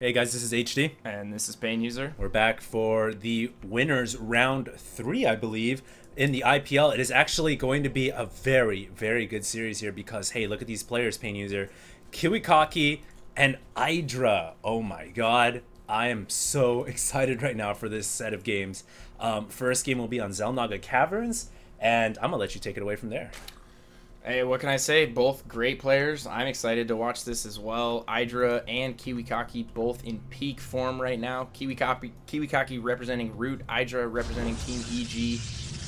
Hey guys, this is HD. And this is Pain User. We're back for the winners round 3, I believe, in the IPL. It is actually going to be a very, very good series here because, hey, look at these players, Pain User. ROOTKiWiKaKi and EGIdra. Oh my god. I am so excited right now for this set of games. First game will be on Xel'Naga Caverns, and I'm going to let you take it away from there. Hey, what can I say? Both great players. I'm excited to watch this as well. EGIdra and ROOTKiWiKaKi both in peak form right now. ROOTKiWiKaKi representing Root, EGIdra representing Team EG.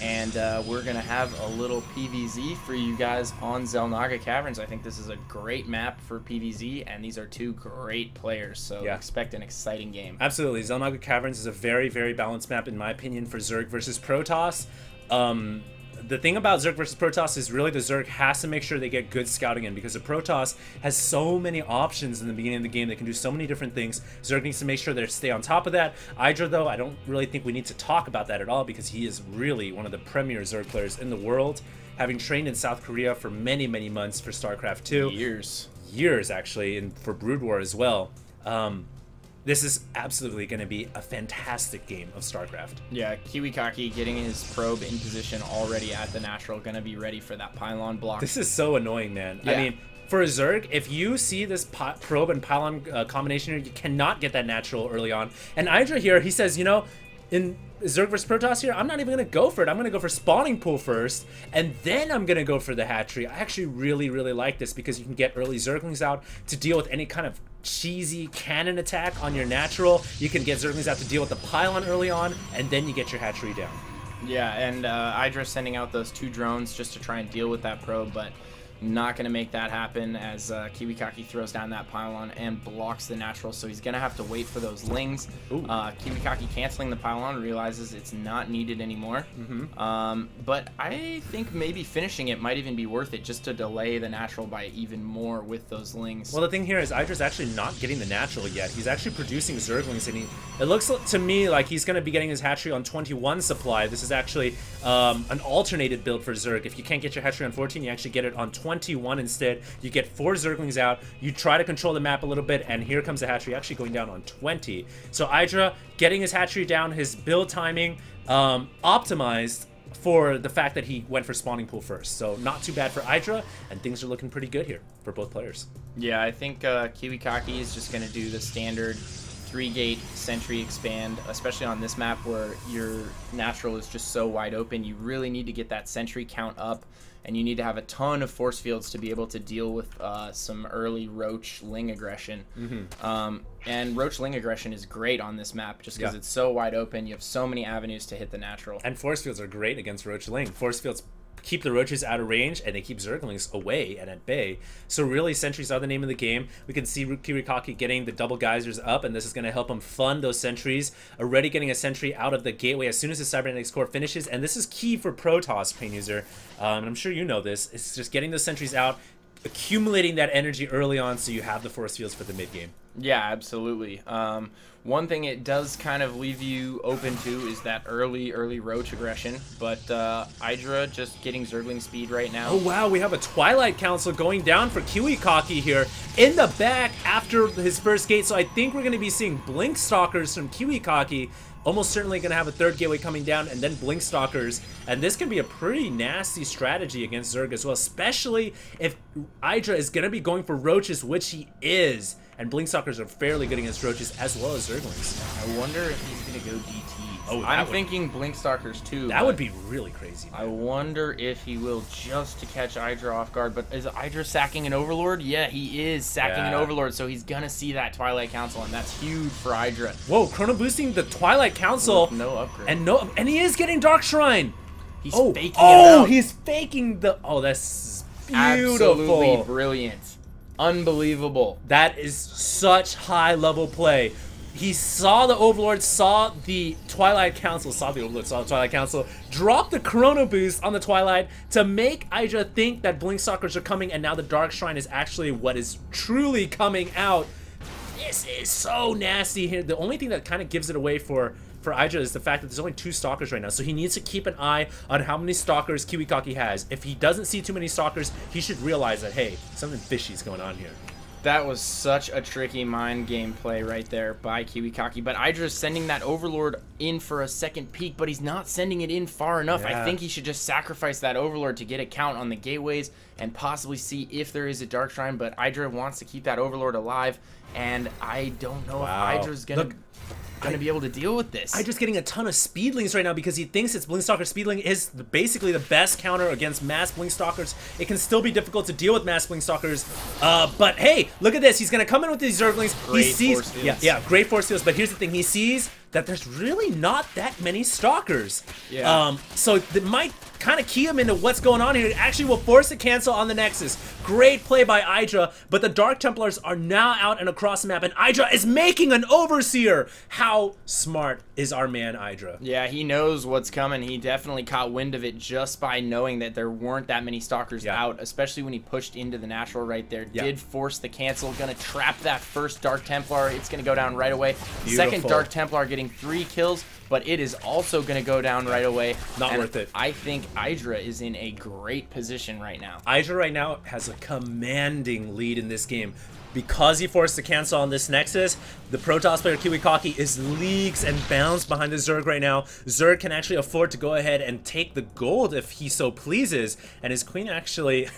And we're going to have a little PvZ for you guys on Xel'Naga Caverns. I think this is a great map for PvZ, and these are two great players. So yeah, expect an exciting game. Absolutely. Xel'Naga Caverns is a very, very balanced map, in my opinion, for Zerg versus Protoss. The thing about Zerg versus Protoss is really the Zerg has to make sure they get good scouting in, because the Protoss has so many options in the beginning of the game. They can do so many different things. Zerg needs to make sure they stay on top of that. EGIdra, though, I don't really think we need to talk about that at all, because he is really one of the premier Zerg players in the world, having trained in South Korea for many, many months for StarCraft 2. Years, actually, and for Brood War as well. This is absolutely going to be a fantastic game of StarCraft. Yeah, ROOTKiWiKaKi getting his probe in position already at the natural, going to be ready for that pylon block. This is so annoying, man. Yeah. I mean, for a Zerg, if you see this probe and pylon combination here, you cannot get that natural early on. And EGIdra here, he says, you know, in Zerg vs Protoss here, I'm not even going to go for it. I'm going to go for spawning pool first, and then I'm going to go for the hatchery. I actually really, really like this because you can get early Zerglings out to deal with any kind of cheesy cannon attack on your natural. You can get Zerglings out to deal with the pylon early on, and then you get your hatchery down. Yeah, and EGIdra sending out those 2 drones just to try and deal with that probe, but not going to make that happen as ROOTKiWiKaKi throws down that pylon and blocks the natural, so he's going to have to wait for those lings. ROOTKiWiKaKi canceling the pylon, realizes it's not needed anymore. But I think maybe finishing it might even be worth it, just to delay the natural by even more with those lings. Well, the thing here is EGIdra's actually not getting the natural yet. He's actually producing Zerglings, and it looks to me like he's going to be getting his hatchery on 21 supply. This is actually an alternated build for Zerg. If you can't get your hatchery on 14, you actually get it on 21 instead. You get 4 Zerglings out, you try to control the map a little bit, and here comes the hatchery actually going down on 20. So EGIdra getting his hatchery down, his build timing optimized for the fact that he went for spawning pool first. So not too bad for EGIdra, and things are looking pretty good here for both players. Yeah, I think ROOTKiWiKaKi is just going to do the standard 3-gate sentry expand, especially on this map where your natural is just so wide open. You really need to get that sentry count up, and you need to have a ton of force fields to be able to deal with some early Roach Ling aggression. And Roach Ling aggression is great on this map just because it's so wide open. You have so many avenues to hit the natural. And force fields are great against Roach Ling. Force fields keep the roaches out of range, and they keep Zerglings away and at bay. So really, sentries are the name of the game. We can see ROOTKiWiKaKi getting the double geysers up, and this is going to help him fund those sentries. Already getting a sentry out of the gateway as soon as his cybernetics core finishes, and this is key for Protoss, Pain User. And I'm sure you know this. It's just getting those sentries out, accumulating that energy early on so you have the force fields for the mid game. Yeah, absolutely. One thing it does kind of leave you open to is that early Roach aggression, but EGIdra just getting Zergling speed right now. Oh wow, we have a Twilight Council going down for ROOTKiWiKaKi here in the back after his first gate, so I think we're going to be seeing Blink Stalkers from ROOTKiWiKaKi. Almost certainly going to have a 3rd gateway coming down, and then Blink Stalkers. And this can be a pretty nasty strategy against Zerg as well, especially if EGIdra is going to be going for Roaches, which he is. And Blink Stalkers are fairly good against Roaches as well as Zerglings. I wonder if he's going to go DT. Oh, I'm thinking Blink Stalkers too. That would be really crazy, man. I wonder if he will, just to catch EGIdra off guard. But is EGIdra sacking an Overlord? Yeah, he is sacking an Overlord, so he's going to see that Twilight Council, and that's huge for EGIdra. Whoa, Chrono boosting the Twilight Council. With no upgrade. And he is getting Dark Shrine. He's faking it out. He's faking the... Oh, that's beautiful. Absolutely brilliant. Unbelievable. That is such high-level play. He saw the Overlord, saw the Twilight Council, dropped the Chrono Boost on the Twilight to make EGIdra think that Blink Stalkers are coming, and now the Dark Shrine is actually what is truly coming out. This is so nasty here. The only thing that kind of gives it away for EGIdra is the fact that there's only 2 Stalkers right now, so he needs to keep an eye on how many Stalkers ROOTKiWiKaKi has. If he doesn't see too many Stalkers, he should realize that, hey, something fishy is going on here. That was such a tricky mind game play right there by KiWiKaKi. But IGidra's sending that Overlord in for a second peek, but he's not sending it in far enough. Yeah. I think he should just sacrifice that Overlord to get a count on the gateways and possibly see if there is a Dark Shrine. But IGiDra wants to keep that Overlord alive, and I don't know if IGidra's going to be able to deal with this. IGidra's getting a ton of speedlings right now because he thinks its Blinkstalker speedling is basically the best counter against mass Blinkstalkers. It can still be difficult to deal with mass Blinkstalkers, but hey, look at this. He's going to come in with these Zerglings. He sees, great force fields, but here's the thing. He sees that there's really not that many Stalkers. Yeah. So it might kind of key him into what's going on here. It actually will force a cancel on the Nexus. Great play by IGiDra, but the Dark Templars are now out and across the map, and IGiDra is making an Overseer. How smart is our man IGiDra? Yeah, he knows what's coming. He definitely caught wind of it just by knowing that there weren't that many Stalkers out, especially when he pushed into the natural right there. Did force the cancel, gonna trap that first Dark Templar. It's gonna go down right away. Beautiful. Second Dark Templar getting 3 kills, but it is also going to go down right away. Not worth it. I think IGiDra is in a great position right now. IGiDra right now has a commanding lead in this game. Because he forced the cancel on this Nexus, the Protoss player KiWiKaKi is leagues and bounds behind the Zerg right now. Zerg can actually afford to go ahead and take the gold if he so pleases, and his queen actually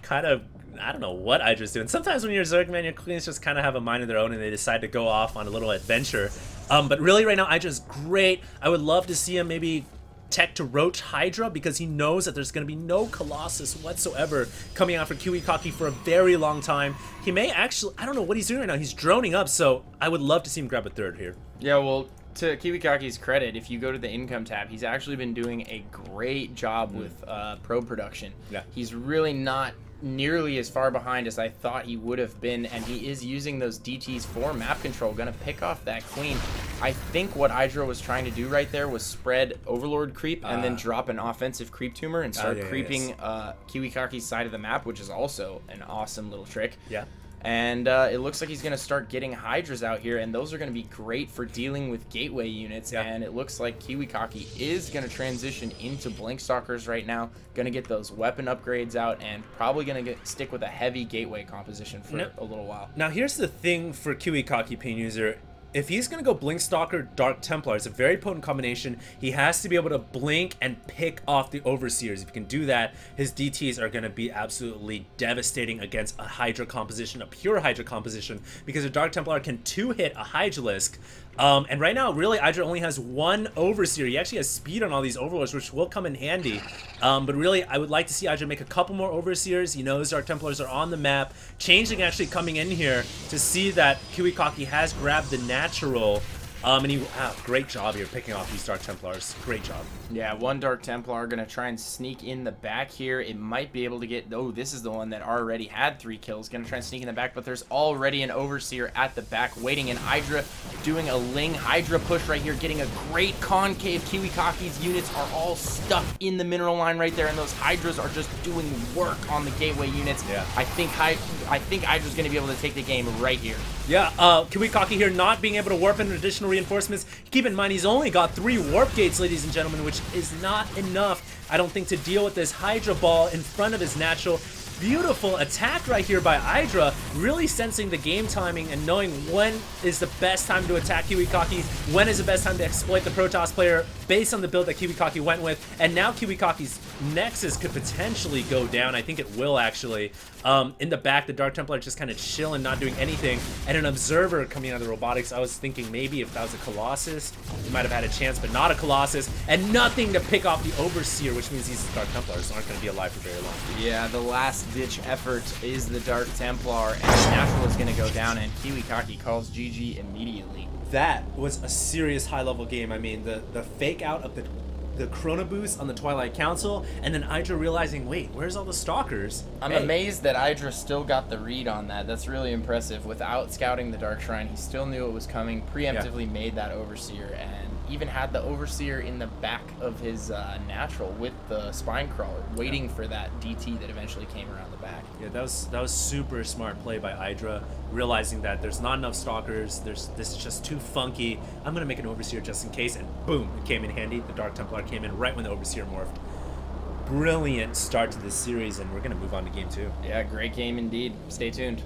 kind of, I don't know what IGiDra's doing. Sometimes when you're Zerg, man, your queens just kind of have a mind of their own and they decide to go off on a little adventure. But really right now, IGiDra's great. I would love to see him maybe tech to ROOTKiWiKaKi because he knows that there's going to be no Colossus whatsoever coming out for KiWiKaKi for a very long time. He may actually, I don't know what he's doing right now. He's droning up, so I would love to see him grab a third here. Yeah, well, to KiWiKaKi's credit, if you go to the income tab, he's actually been doing a great job with probe production. Yeah. He's really not nearly as far behind as I thought he would have been, and he is using those DTs for map control, gonna pick off that queen. I think what IGiDra was trying to do right there was spread Overlord creep and then drop an offensive creep tumor and start creeping KiWiKaKi's side of the map, which is also an awesome little trick. Yeah. And it looks like he's going to start getting Hydras out here, and those are going to be great for dealing with gateway units. And it looks like KiWiKaKi is going to transition into Blinkstalkers right now, going to get those weapon upgrades out, and probably going to stick with a heavy gateway composition for a little while. Now here's the thing for KiWiKaKi, Pain User. If he's going to go Blinkstalker, Dark Templar, it's a very potent combination. He has to be able to blink and pick off the Overseers. If he can do that, his DTs are going to be absolutely devastating against a Hydra composition, a pure Hydra composition, because a Dark Templar can 2-hit a Hydralisk. And right now, really, IGiDra only has 1 Overseer. He actually has speed on all these Overlords, which will come in handy. But really, I would like to see IGiDra make a couple more Overseers. He knows Dark Templars are on the map. Changeling actually coming in here to see that KiWiKaKi has grabbed the natural. And he, great job here picking off these Dark Templars. Great job. Yeah, 1 Dark Templar going to try and sneak in the back here. It might be able to get, oh, this is the one that already had 3 kills. Going to try and sneak in the back, but there's already an Overseer at the back waiting. And IGiDra doing a Ling Hydra push right here, getting a great concave. KiWiKaKi's units are all stuck in the mineral line right there, and those Hydras are just doing work on the gateway units. Yeah. I think IGiDra's going to be able to take the game right here. Yeah, KiWiKaKi here not being able to warp in additional reinforcements. Keep in mind, he's only got 3 warp gates, ladies and gentlemen, which is not enough, I don't think, to deal with this Hydra ball in front of his natural. Beautiful attack right here by IGiDra, really sensing the game timing and knowing when is the best time to attack KiWiKaKi, when is the best time to exploit the Protoss player based on the build that KiWiKaKi went with. And now KiWiKaKi's Nexus could potentially go down. I think it will actually. In the back, the Dark Templar just kind of chilling, not doing anything. And an Observer coming out of the robotics. I was thinking maybe if that was a Colossus, he might have had a chance, but not a Colossus. And nothing to pick off the Overseer, which means these Dark Templars aren't going to be alive for very long. Yeah, the last-ditch effort is the Dark Templar, and the natural is going to go down, and KiWiKaKi calls GG immediately. That was a serious high-level game. I mean, the fake out of the Chrono Boost on the Twilight Council, and then IGiDra realizing, wait, where's all the Stalkers? I'm amazed that IGiDra still got the read on that. That's really impressive. Without scouting the Dark Shrine, he still knew it was coming, preemptively made that Overseer, and even had the Overseer in the back of his natural with the Spine Crawler, waiting for that DT that eventually came around the back. Yeah, that was super smart play by IGiDra, realizing that there's not enough Stalkers, this is just too funky, I'm gonna make an Overseer just in case, and boom, it came in handy. The Dark Templar came in right when the Overseer morphed. Brilliant start to this series, and we're gonna move on to game 2. Yeah, great game indeed. Stay tuned.